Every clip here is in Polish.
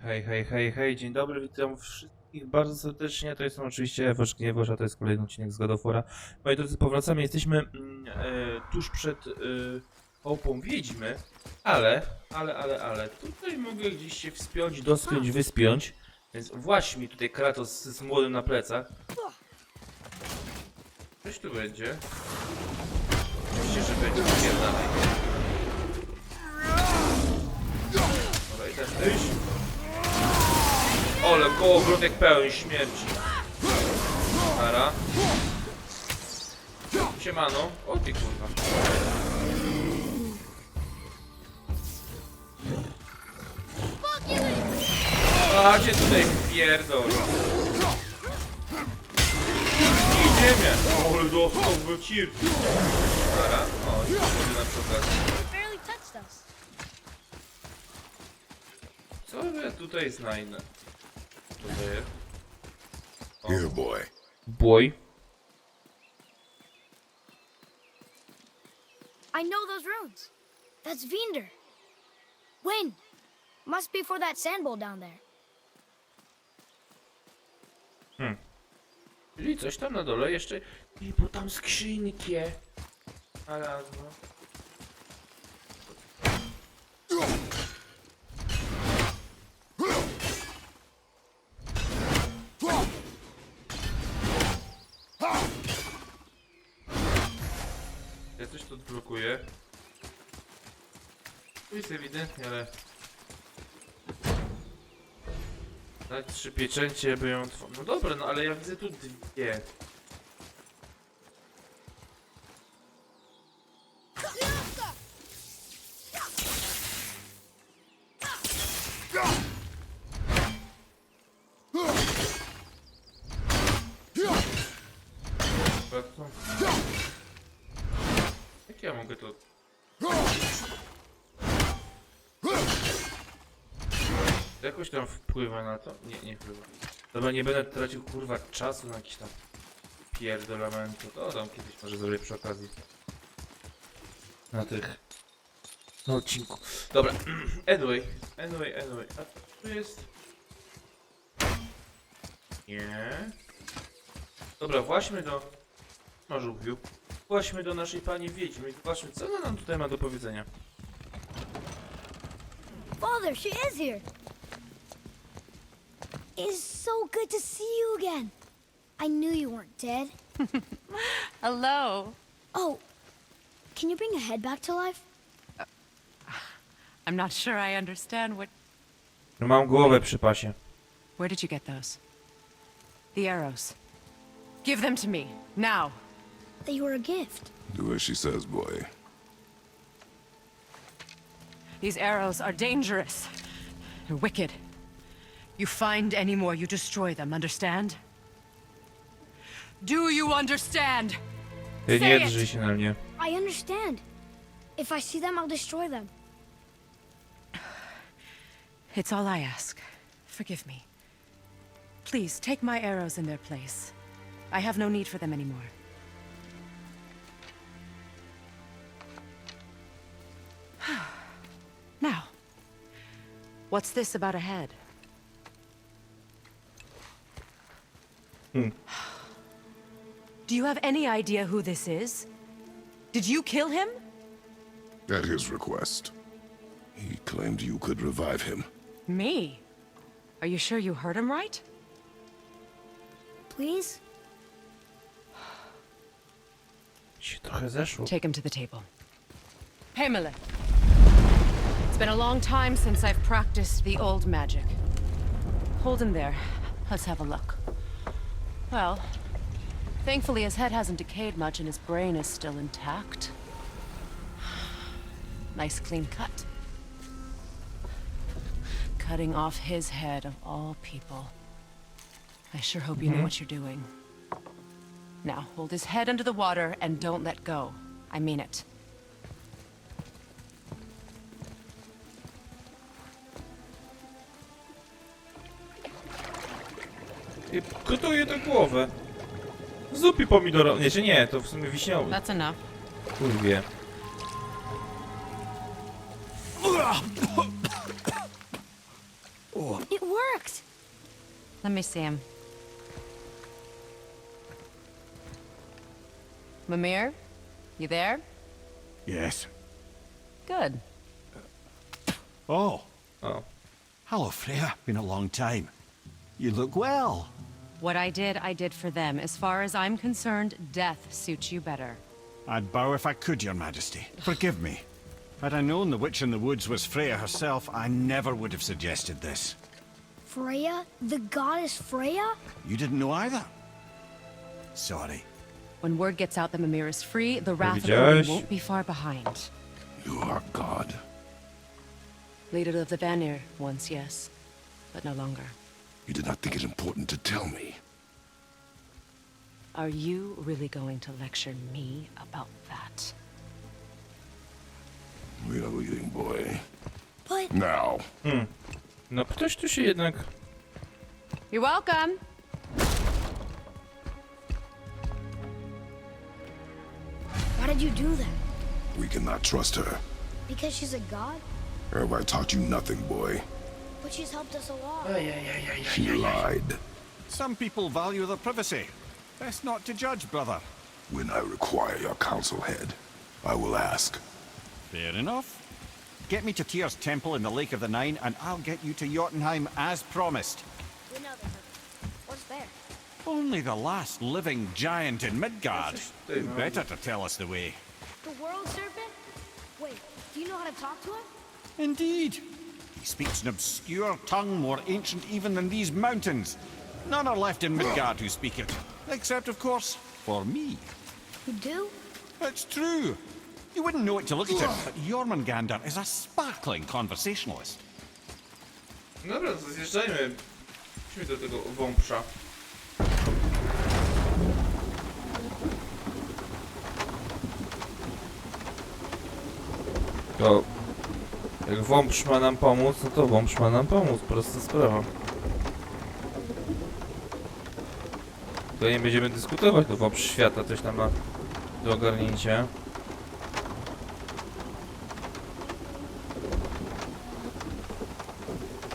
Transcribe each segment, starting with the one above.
Hej, hej, hej, hej, dzień dobry, witam wszystkich bardzo serdecznie, to jest oczywiście łapeczki, a to jest kolejny odcinek z God of War'a. Moi drodzy, powracamy, jesteśmy tuż przed chałupą wiedźmy, ale, tutaj mogę gdzieś się wspiąć, dospiąć, wyspiąć, więc właśnie mi tutaj Kratos z młodym na plecach. Coś tu będzie. Oczywiście, że będzie dalej. Dobra, i też tyś. Ole, kołowrotek pełen śmierci. Para. Siemano. O ty kurwa. A cię tutaj pierdol. Idzie mnie. Ole, dostał w cirki. Para. O, i to na przykład. Co ja tutaj znajdę? Tutaj. Here, boy. Boy. I know those runes. That's Vinder. When? Must be for that sand bowl down there. Czyli coś tam na dole jeszcze. I bo tam skrzynkie. Ale no. Ja coś tu odblokuję. Tu jest ewidentnie, ale... Dać 3 pieczęcie, by ją... No dobra, no ale ja widzę tu dwie. Jak ja mogę to... Jakoś tam wpływa na to? Nie wpływa. Dobra, nie będę tracił kurwa czasu na jakiś tam pierdolamentu. To dam kiedyś może zrobię przy okazji. Na tych... Na odcinku. Dobra, anyway. A tu jest... Nie. Dobra, właśnie do... Na żółwiu. Właśnie do naszej pani wiedźmy i zobaczmy, co ona nam tutaj ma do powiedzenia. Father, she is here. It's so good to see you again. I knew you weren't dead. Hello. Oh, can you bring a head back to life? I'm not sure I understand what... Mam głowę przy pasie. Where did you get those? The arrows. Give them to me, now. They were a gift. Do as she says, boy. These arrows are dangerous. They're wicked. You find any more, you destroy them, understand? Do you understand? Ty Say nie it. drżyj się na mnie. I understand. If I see them, I'll destroy them. It's all I ask. Forgive me. Please, take my arrows in their place. I have no need for them anymore. Now, what's this about a head? Do you have any idea who this is? Did you kill him? At his request. He claimed you could revive him. Me? Are you sure you heard him right? Please? Się trochę zeszło. Take him to the table. Hamlet. It's been a long time since I've practiced the old magic. Hold him there. Let's have a look. Well, thankfully his head hasn't decayed much and his brain is still intact. Nice clean cut. Cutting off his head of all people. I sure hope you know what you're doing. Now, hold his head under the water and don't let go. I mean it. I gotuję tę głowę. W zupie pomidorowej. Nie, czy nie, to w sumie wiśniowy. That's enough. Kurwie. Oh, It worked! Let me see him. Mimir? You there? Yes. Good. Oh, O. hello, Freya. Been a long time. You look well. What I did for them. As far as I'm concerned, death suits you better. I'd bow if I could, Your Majesty. Forgive me. Had I known the witch in the woods was Freya herself, I never would have suggested this. Freya? The goddess Freya? You didn't know either? Sorry. When word gets out that Mimir is free, the wrath of widziałeś? Odin won't be far behind. You are God. Leader of the Vanir once, yes, but no longer. You did not think it important to tell me. Are you really going to lecture me about that? We are leaving, boy. But Now. No ktoś tu się jednak... You're welcome. why did you do that? We cannot trust her. Because she's a god? Have I taught you nothing, boy? But she's helped us a lot. She lied. Some people value their privacy. Best not to judge, brother. When I require your council head, I will ask. Fair enough. Get me to Tyr's temple in the Lake of the Nine, and I'll get you to Jotunheim as promised. We know that. What's there? Only the last living giant in Midgard. Hey, Who man. better to tell us the way? The world serpent? Wait, do you know how to talk to him? Indeed. He speaks an obscure tongue more ancient even than these mountains. None are left in Midgard who speak it. Except, of course, for me. You do? It's true. You wouldn't know it to look at him, but Jormungandr is a sparkling conversationalist. Dobra, to zjeżdżajmy. Idźmy do tego wąpsza. To... Jak wąpsz ma nam pomóc, no to wąpsz ma nam pomóc. Prosta sprawa. To nie będziemy dyskutować, to wąpsz świata coś tam ma do ogarnięcia.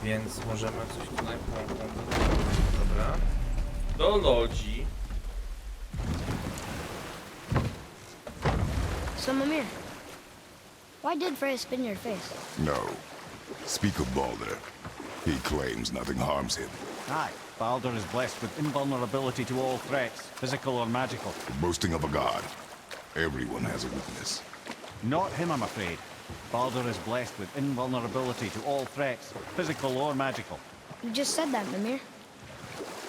Więc możemy coś tutaj pomóc. Dobra. Do lodzi. So, Mimir, why did Freya spit in your face? No. Speak of Balder. He claims nothing harms him. Aye, Baldur is blessed with invulnerability to all threats, physical or magical. Boasting of a god. Everyone has a weakness. Not him, I'm afraid. Baldur is blessed with invulnerability to all threats, physical or magical. You just said that, Mimir.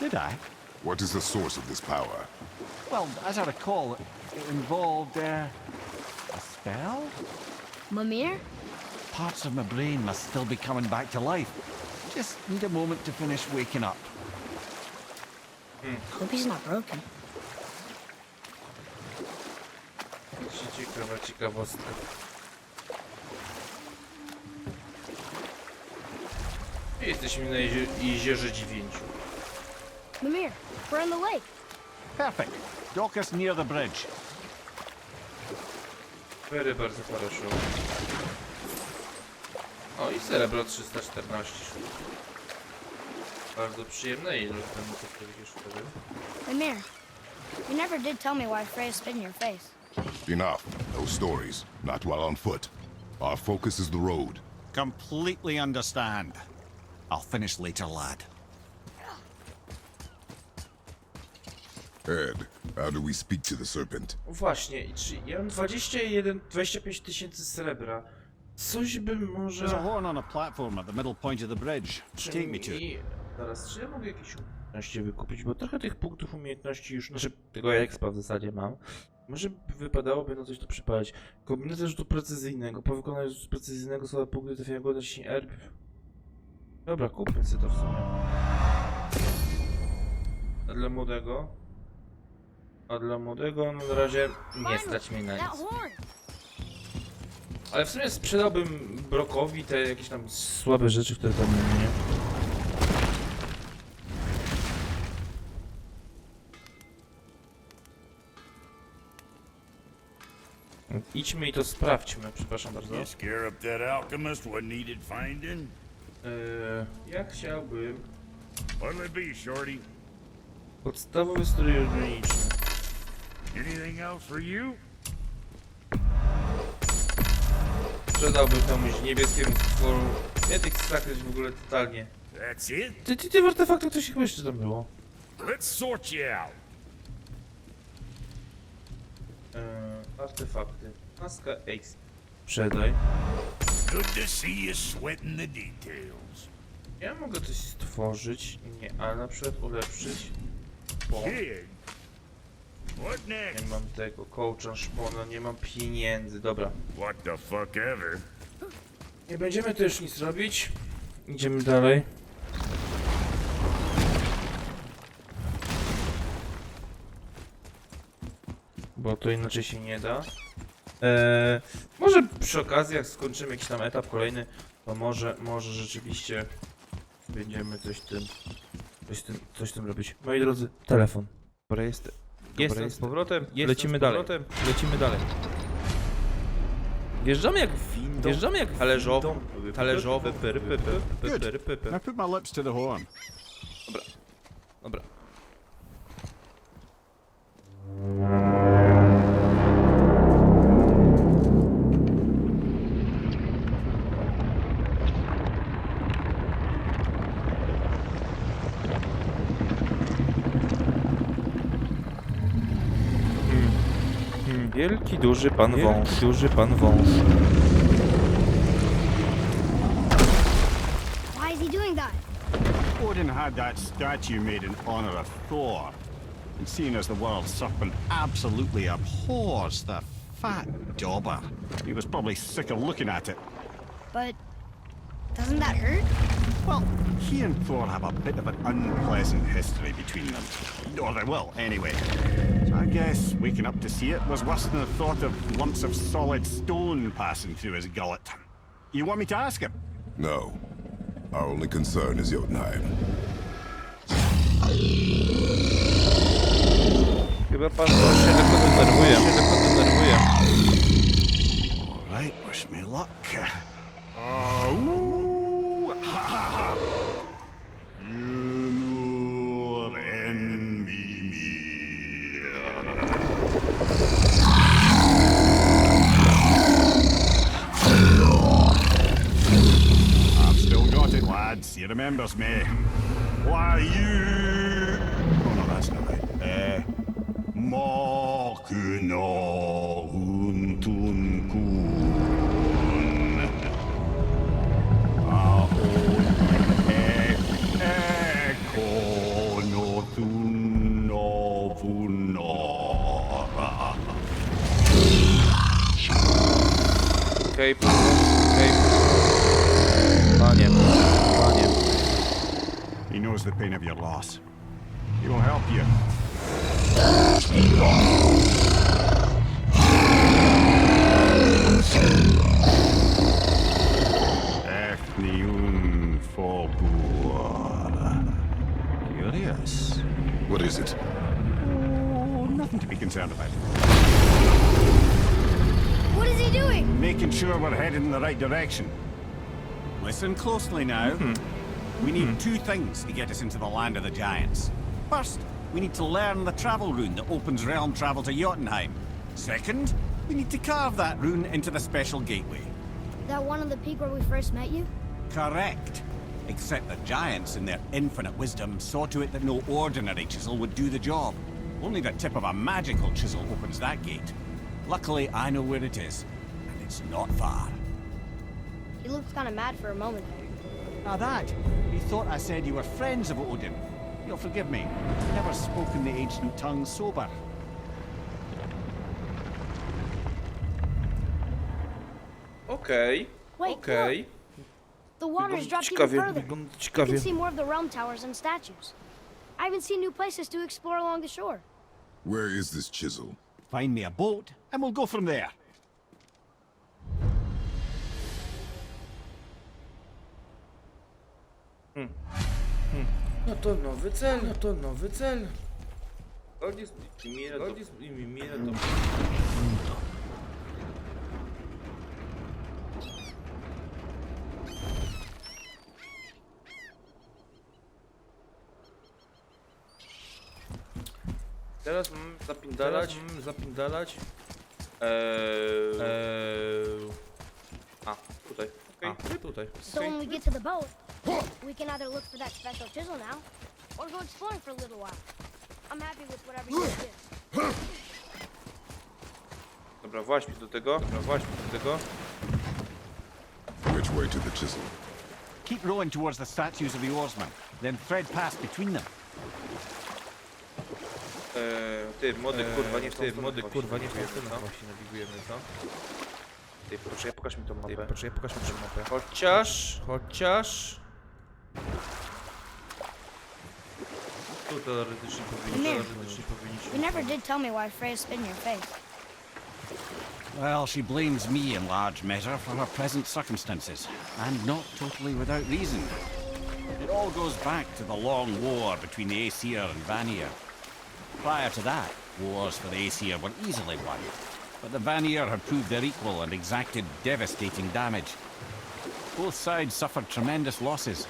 Did I? What is the source of this power? Well, as I recall, it involved, a spell? Mimir? Parts of my brain must still be coming back to life. Just need a moment to finish waking up. Hope he's not broken. Ciekawa ciekawostka. Jesteśmy na jeziorze Dziewięciu. Mimir, we're in the lake. Perfect. Dock us near the bridge. Very bardzo хорошо. O i srebro 314. Bardzo przyjemne ilość temu co powiedziesz wtedy. Mimir, you never did tell me why Freya spit in your face. Enough. No stories. Not while on foot. Our focus is the road. Completely understand. I'll finish later, lad. Ed, how do we speak to the serpent? Właśnie, czy ja mam 25 tysięcy srebra. Coś bym może... There's a horn on a platform at the middle point of the bridge. Czy Take me to it. mi... Zaraz, czy ja mogę jakieś umiejętności wykupić? Bo trochę tych punktów umiejętności już... Znaczy, tego expa w zasadzie mam. Może wypadałoby na coś to przypalić. Kombinacja rzutu precyzyjnego. Po wykonaniu rzutu precyzyjnego słowa punkty trafiają go na ciśnienie R. Dobra, kupmy sobie to w sumie. A dla młodego? A dla młodego no na razie nie stać mnie na That nic. horn! Ale w sumie sprzedałbym Brokowi te jakieś tam słabe rzeczy, które tam nie. Idźmy i to sprawdźmy, przepraszam bardzo. You scare up that alchemist what needed finding? Ja chciałbym What'll it be, Shorty? podstawowy strój organiczny. Anything else for you? Sprzedałbym komuś niebieskiemu stworu. Ja tych zakryć w ogóle totalnie. That's it? Ty w artefaktach to się chyba jeszcze tam było. Let's sort you out. Artefakty. Maska Ace. Sprzedaj. Good to see you sweating the details. Ja mogę coś stworzyć. Nie, ale na przykład ulepszyć. Bo Kid. What nie next? mam tego kołcza, szpona, nie mam pieniędzy. Dobra. What the fuck ever? Nie będziemy tu już nic robić. Idziemy dalej. Bo to inaczej się nie da. Może przy okazji, jak skończymy jakiś tam etap kolejny, to może rzeczywiście będziemy coś tym robić. Moi drodzy, telefon. Dobra, jestem z powrotem, lecimy dalej. Wjeżdżamy jak talerzowe, I put my lips to the horn. Dobra. Wielki, duży pan wąż. Why is he doing that? Odin had that statue made in honor of Thor. And seeing as the world serpent absolutely abhors the fat dauber, he was probably sick of looking at it. But doesn't that hurt? Well, he and Thor have a bit of an unpleasant history between them. Or they will, anyway. So I guess waking up to see it was worse than the thought of lumps of solid stone passing through his gullet. You want me to ask him? No. Our only concern is Jotunheim. Chyba pan się lekko denerwuje. All right, wish me luck. Oh, ha ha ha! You know, envy me. I've still got it, lads. He remembers me. Why you? Oh no, that's not right. Makuna huntun kun. Ekono vunora. Okej, Panie. He knows the pain of your loss. He will help you. Efniun Fogur. Curious. What is it? Oh, nothing to be concerned about. What is he doing? Making sure we're headed in the right direction. Listen closely now. We need two things to get us into the land of the giants. First, we need to learn the travel rune that opens realm travel to Jotunheim. Second, we need to carve that rune into the special gateway. That one on the peak where we first met you? Correct. Except the giants, in their infinite wisdom, saw to it that no ordinary chisel would do the job. Only the tip of a magical chisel opens that gate. Luckily, I know where it is, and it's not far. He looked kind of mad for a moment there. Now that, he thought I said you were friends of Odin. You'll forgive me. I've never spoken the ancient tongue sober. Okej. Wait, look. The water's dropped even further. You can see more of the realm towers and statues. I even see new places to explore along the shore. Where is this chisel? Find me a boat, and we'll go from there. No to nowy cel. Zgodnie z Mimira to... Teraz mam zapindalać. A, tutaj. Okej, tutaj. So when we get to the boat, we can either look for that special chisel now, or go exploring for a little while. I'm happy with whatever you do. Dobra, właśnie do tego. Which way to the chisel? Keep rowing towards the statues of the oarsmen, then thread past between them. Ty, młody kurwa, nie w tą stronę właśnie navigujemy, co? Ty, poczekaj, pokaż mi tą mapę. Chociaż... Tu teoretycznie powinniśmy... You never did tell me why Freya spit in your face. Well, she blames me in large measure for her present circumstances, and not totally without reason. It all goes back to the long war between the Aesir and Vanir. Prior to that, wars for the Aesir were easily won, but the Vanir had proved their equal and exacted devastating damage. Both sides suffered tremendous losses,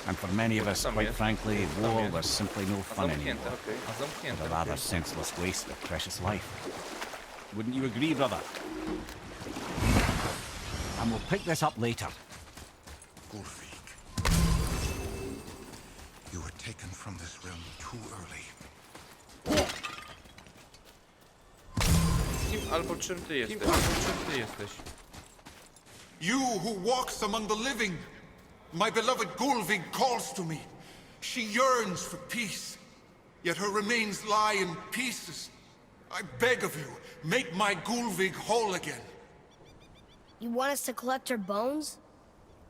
and for many of us, quite frankly, war was simply no fun anymore. But a rather senseless waste of precious life. Wouldn't you agree, brother? And we'll pick this up later. Gulfig. You were taken from this realm too early. Albo czym ty jesteś? You who walks among the living. My beloved Gulfig calls to me. She yearns for peace, yet her remains lie in pieces. I beg of you, make my Gulfig whole again. You want us to collect her bones?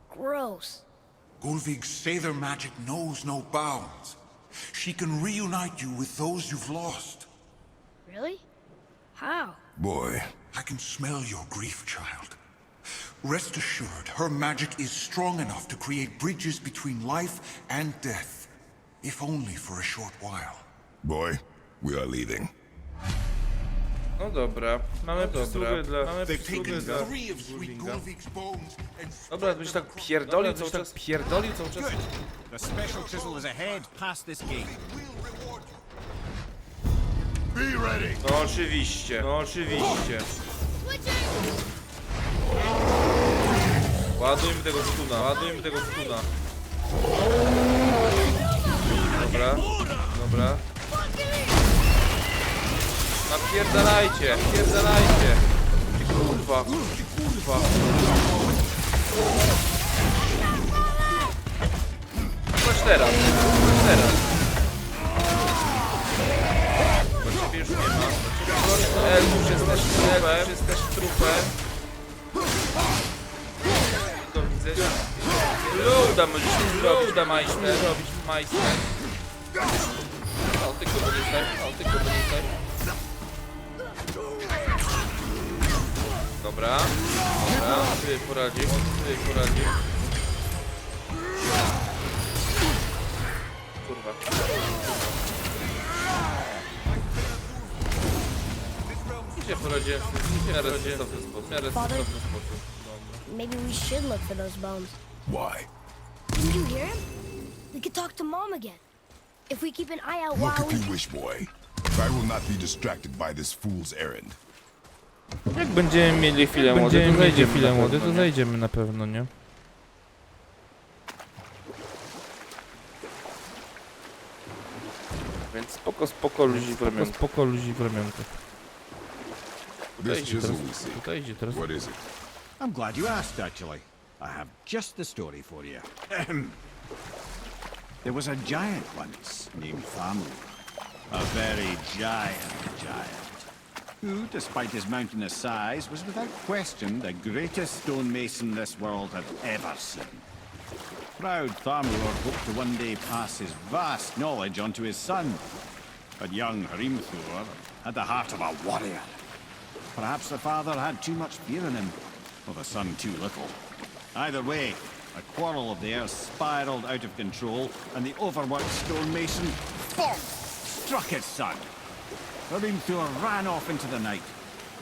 Gross. Gulfig's Sather magic knows no bounds. She can reunite you with those you've lost. Really? How? Boy, I can smell your grief, child. Rest assured, her magic is strong enough to create bridges between life and death, if only for a short while. boy, we are leaving. No dobra, mamy przysługę dla... They've taken 3 of sweet Gulfig's bones and Dobra, byś tak pierdolił cały czas. Good. The special chisel is ahead past this gate. we'll reward you. Be ready! No oczywiście. Ładujmy tego stuna. Dobra. Napierdalajcie. Ty kurwa. Chodź teraz. Bo ciebie już nie ma. Już jesteś trupem. To widzę. Luda możesz zrobić, majster. O, tylko bonusy. Dobra. Ty poradzi. Kurwa. Nie poradziłem w miarę sensowny sposób. Maybe we should look for those bones. Why? Didn't you hear him? We could talk to Mom again. If we keep an eye out Look while if you wish, boy. I will not be distracted by this fool's errand. Jak będziemy mieli chwilę młody, to zajdziemy na pewno, nie? Więc spoko ludzi w ramionku. This chisel we see. Tutaj idzie teraz. What is it? I'm glad you asked, actually. I have just the story for you. There was a giant once named Thamur. A very giant. Who, despite his mountainous size, was without question the greatest stonemason this world had ever seen. Proud Thamur hoped to one day pass his vast knowledge on to his son. But young Hrimthur had the heart of a warrior. Perhaps the father had too much fear in him, or the son too little. Either way, a quarrel of theirs spiraled out of control, and the overworked stonemason struck his son. Hrimthur ran off into the night.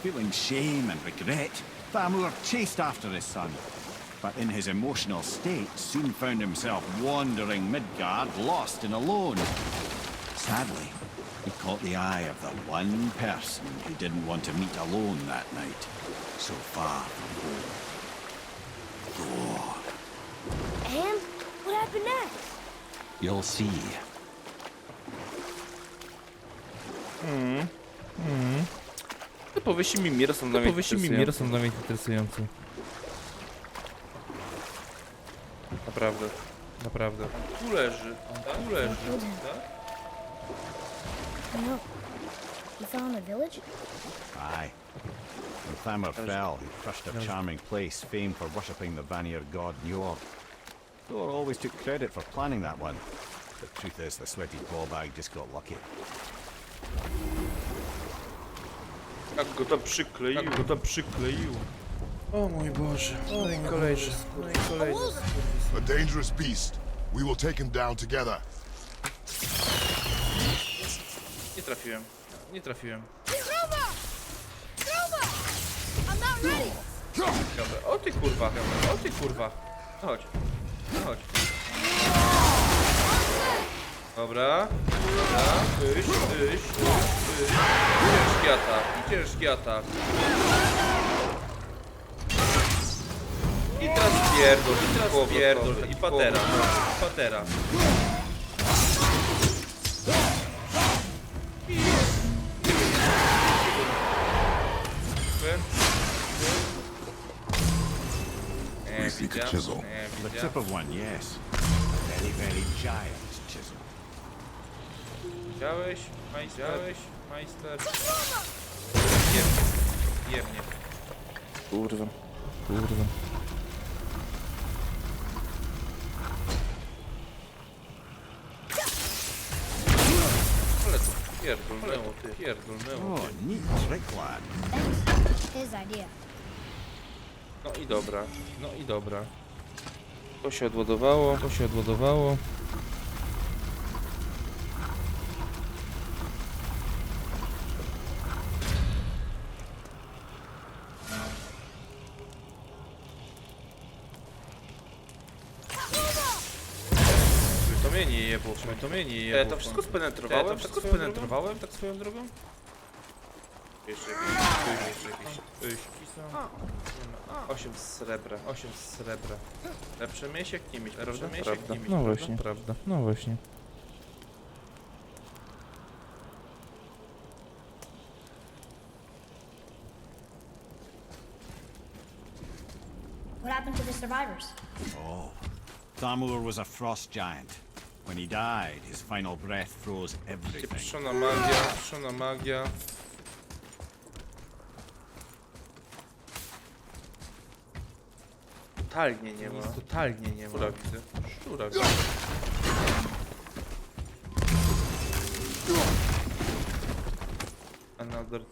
Feeling shame and regret, Thamur chased after his son, but in his emotional state soon found himself wandering Midgard, lost and alone. Sadly, He caught the eye of the one person he didn't want to meet alone that night, so far from home. God. And what happened next? You'll see. Powieści Mimira są dla mnie interesujące. Naprawdę. Naprawdę. Tu leży. Tu leży. Tak? No. You fell in the village? Aye. When Thamur fell, he crushed a charming place famed for worshipping the Vanir god Njord. Thor always took credit for planning that one. The truth is, the sweaty ballbag just got lucky. Jak go tam przykleił. O mój Boże. No i kolejny. No i kolejny. A dangerous beast. We will take him down together. Nie trafiłem. Nie trafiłem. I'm not ready! Dobra. O ty kurwa. O ty kurwa. No chodź. No chodź. Dobra. Dobra. Wyjść. Ciężki atak. Ciężki atak. I teraz pierdol. I patera. Patera. We seek a chisel. The tip of one, yes. Very, very giant chisel. Widziałeś, majster? Jemnie. Kurwa. Ale to pierdolnęło. Oh, neat trick, lad. Thanks. His idea. No i dobra. To się odładowało. To mnie nie jebło. To wszystko spenetrowałem? Tak swoją drogą? Jeszcze jakieś. 8 srebra. Lepsze miesiek nie mieć, prawda? No właśnie, prawda. No właśnie. What happened to the survivors? Oh, Thamur was a frost giant. When he died, his final breath froze everything. Pieprzona magia. Totalnie nie ma. Szczura widzę. Another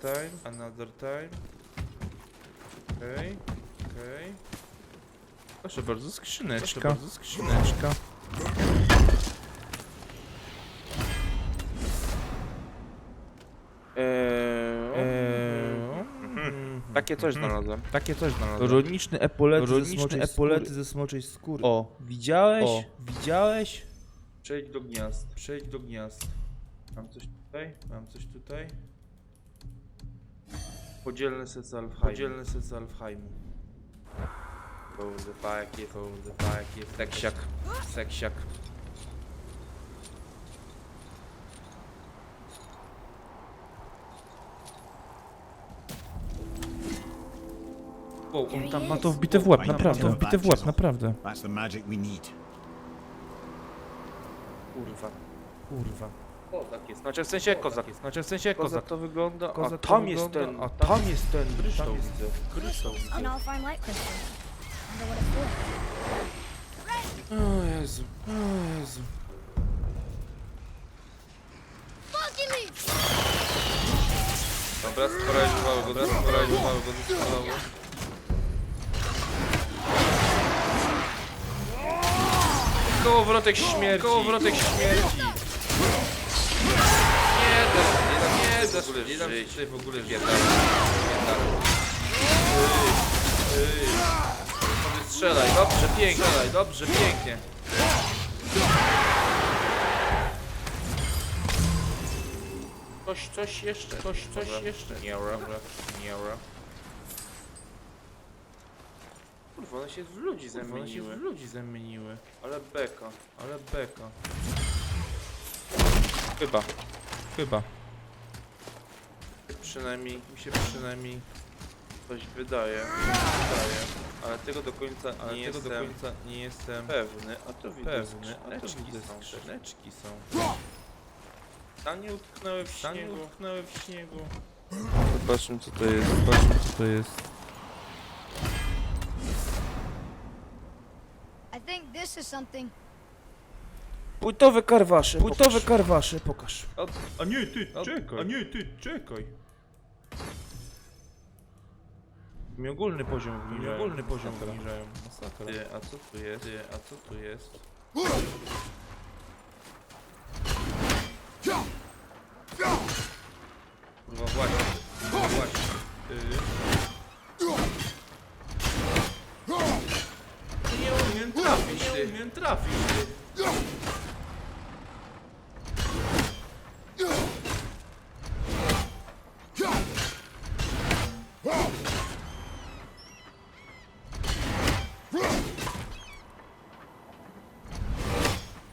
time. Okej. Proszę bardzo, skrzyneczka. Takie coś znalazłem. Runiczne epolety ze smoczej skóry. O, widziałeś? Przejdź do gniazd. Mam coś tutaj. Podzielne serce Alfheimu. Kurwa, jakie seksiak. On tam ma to wbite w łeb, naprawdę. That's the magic we need. Kurwa. Kozak jest. Znaczy w sensie kozak to wygląda. A tam jest ten kryształ widzę. And I'll find light crystal. Wonder what it's for. O Jezu. Dobra, sparaliżowały go, zestrzelały. Kołowrotek śmierci. Nie da się w ogóle żyć. Strzelaj, dobrze, pięknie. Coś jeszcze. Coś jeszcze. Nie. Kurwa, one się w ludzi zamieniły. Ale beka. Chyba. Mi się przynajmniej coś wydaje. Ale tego do końca nie jestem pewny. A to widzę, skrzyneczki są. Stanie utknęły w śniegu. Zobaczmy co to jest. I think this is something. Płytowe karwasze, pokaż. A nie, ty, czekaj. Mi ogólny poziom obniżają. Masakra. A co tu jest? Kurwa, właśnie. Nie umiem trafić, ty.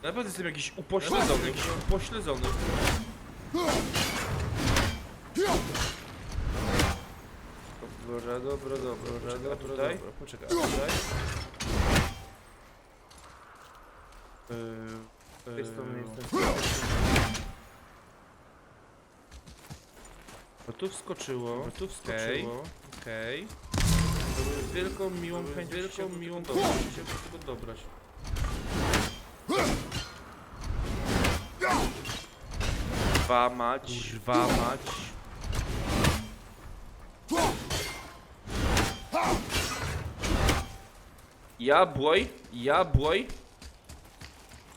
Naprawdę jestem jakiś upośledzony. Dobra, tutaj. Poczekaj, tutaj. Jest to miejsce. Bo tu wskoczyło. Okej. Z wielką miłą chęcią się do tego dobrać. Kurwa mać. Jabłoj.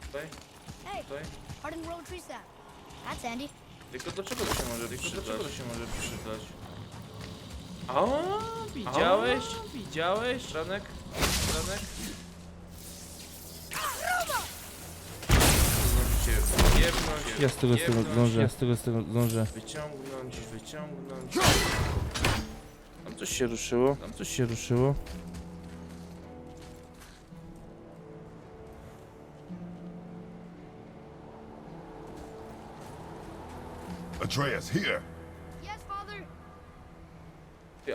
Tutaj. Hey, hardened road tree sap. That's handy. Tylko do czego to się może przydać? O, widziałeś? Ranek? Ja z tego zdążę. Wyciągnąć. Tam coś się ruszyło. Atreus, here. Yes, father.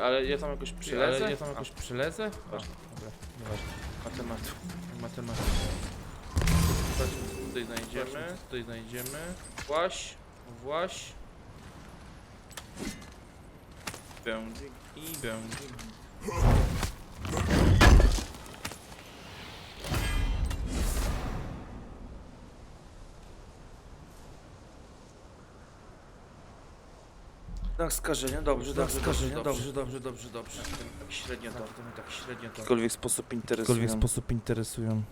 Ale ja tam jakoś przylezę? Dobra, nieważne. Matematyka. Tutaj znajdziemy. Właś. Będzik. Tak skażenia, dobrze. Tak średnio to. W jakikolwiek sposób interesują.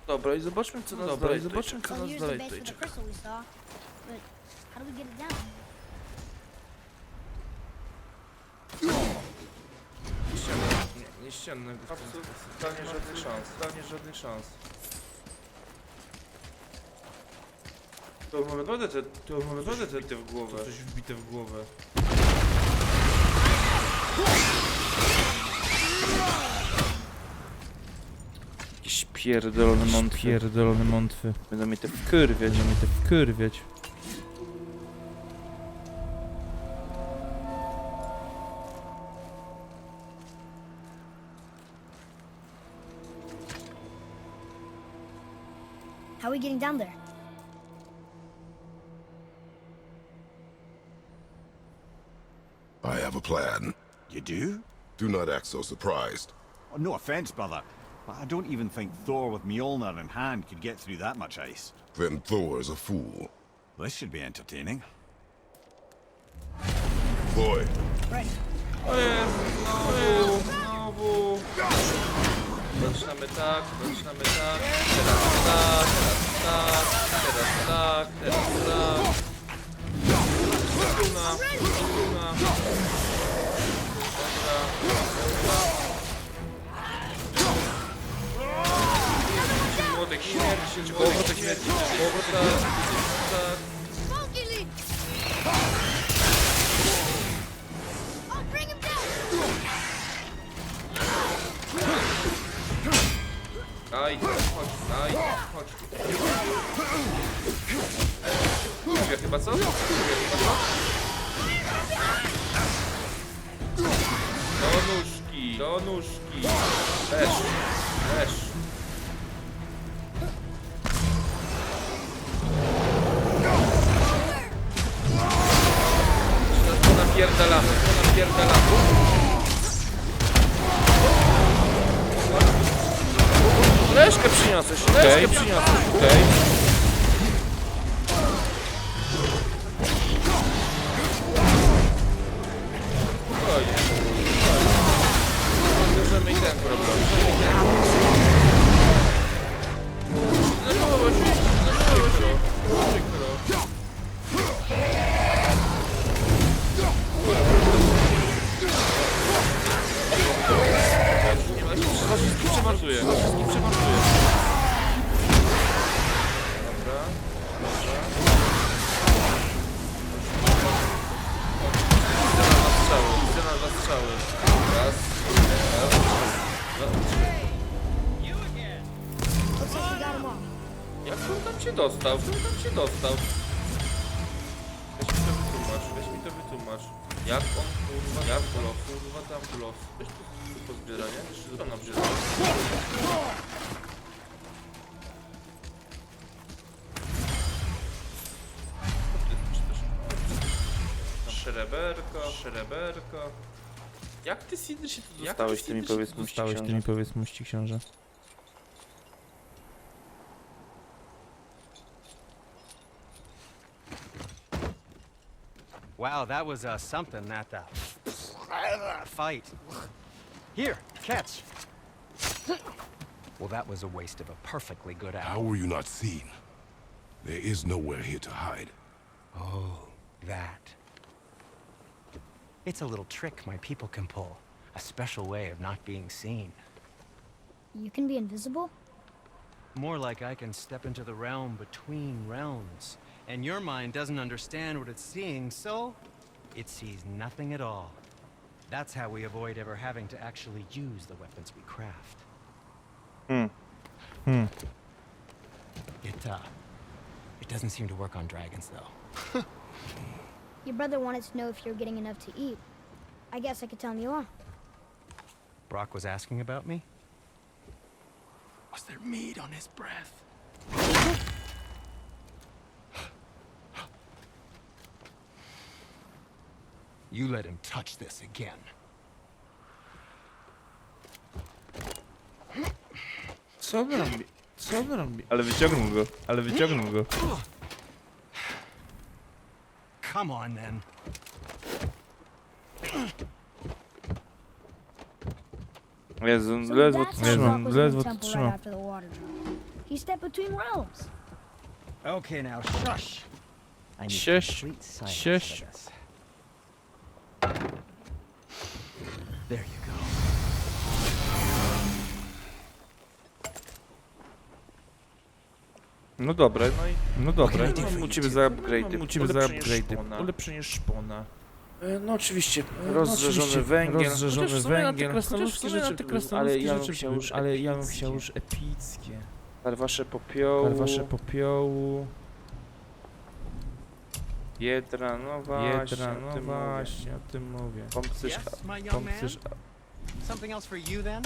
Dobra, i zobaczmy co nas dalej tutaj czeka. Well, here's the base for the crystal we saw. But how do we get it down? Nieścienne. Absolutnie żadnych szans. To mamy naprawdę te wbite w głowę. Coś wbite w głowę. Jakieś pierdolone mątwy. Będą mnie te wkurwiać. How are we getting down there? I have a plan. You do? Do not act so surprised. Oh, no offense, brother, but I don't even think Thor with Mjolnir in hand could get through that much ice. Then Thor is a fool. This should be entertaining. Boy, Ready. O jest, znowu. Zaczynamy tak. Teraz tak. Runa. czy kołowrotek śmierci, czy kołowrotek... Smoky leak! I'll bring him down! Daj, chodź. Mówię chyba co? Do nóżki. Też. Napierdalamy. Leszkę przyniosłeś. Okej. Spokojnie. Możemy i ten problem. Wszystkich przemarzuję. Dobra. Idę na dwa strzały. Raz, dwa, trzy. Looks like we got him off. Jak on tam się dostał? Weź mi to wytłumacz. Jak on kurwa tam los. Weź tu pozbiera, nie? Jeszcze to nam brzydko. Szereberko. Jak ty Sidney się tu dostałeś tymi powiedzmości książę? Wow, that was something, that fight. Here, catch. Well, that was a waste of a perfectly good How apple. were you not seen? There is nowhere here to hide. Oh, that. It's a little trick my people can pull. A special way of not being seen. You can be invisible? More like I can step into the realm between realms. And your mind doesn't understand what it's seeing, so it sees nothing at all. That's how we avoid ever having to actually use the weapons we craft. It doesn't seem to work on dragons, though. Your brother wanted to know if you're getting enough to eat. I guess I could tell him you are. Brock was asking about me? Was there meat on his breath? You let him touch this again. Co on robi? Ale wyciągnął go. Come on, then. Jezu, So ledwo that's how Brock was in ledwo the temple trzymam. right after the water drop. He stepped between realms. Okay, now shush. I need Shush. complete silence Shush. for this. There you go. No dobra. Mam u ciebie za upgrade'y. Ulepszenie szpona. No oczywiście, rozżarzony węgiel. Krasnoludzkie rzeczy, ale ja bym chciał już epickie. Karwasze popiołu. Jedra, no właśnie, o tym mówię. Yes, my young man? Something else for you, then?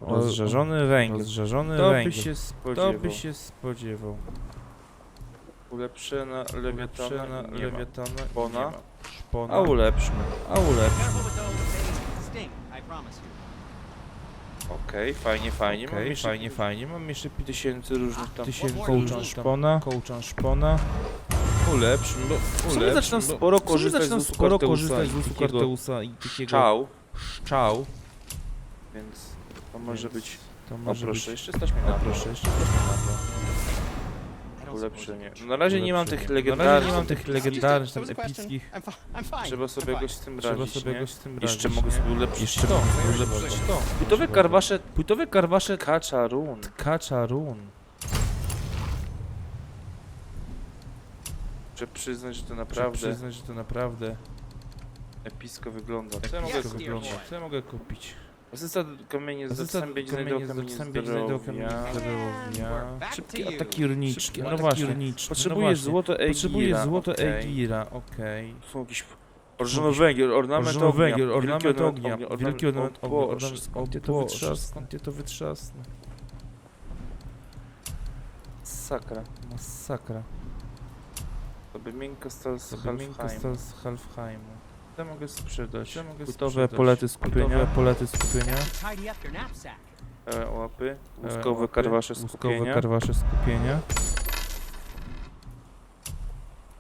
Rozżarzony węgiel. To by się spodziewał. Ulepszona lewiatana. Szpona. A ulepszmy. Careful with those things. Sting, I promise you. Okej, fajnie. Mam jeszcze 5000 różnych tam kołczan szpona. Ulepszmy. W sumie zaczynam sporo korzystać z usług Karteusa i takiego szczał. Więc to może być... O proszę, jeszcze stać mnie na to. ulepszenie. No na razie nie mam tych legendarnych, tam epickich. Trzeba sobie jakoś z tym radzić, nie? Jeszcze mogę sobie ulepszyć to. Płytowe karwasze kaczarun. Muszę przyznać, że to naprawdę epicko wygląda. Co ja mogę kupić? Asysta kamienie sam będzie znajdował kamienie zdrowia. Szybkie ataki runiczki. No właśnie. Potrzebuję złoto Egira. Okej. Są jakieś... Ornament ognia. Wielki ornament ognia. Skąd je to wytrzasnę? Masakra. To by miękka stal z Halfheimu. Co mogę sprzedać? Płytowe polety skupienia. Łapy. Łuskowe karwasze skupienia.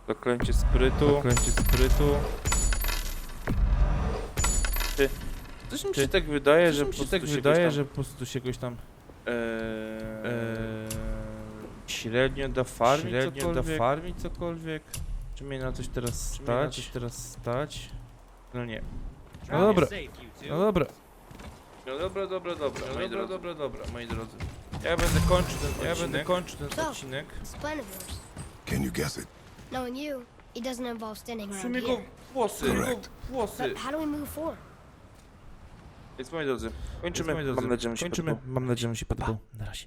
Zaklęcie sprytu. Coś mi się tak wydaje, że po prostu się jakoś tam średnio da farmić cokolwiek. Czy mnie na coś teraz stać? No nie. No dobra. Moi drodzy. Ja będę kończył ten odcinek. Can you guess it? Knowing you, it doesn't involve standing W around sumie here. włosy. But how do we move forward? Więc moi drodzy, kończymy. Mam nadzieję, że się podobało. Na razie.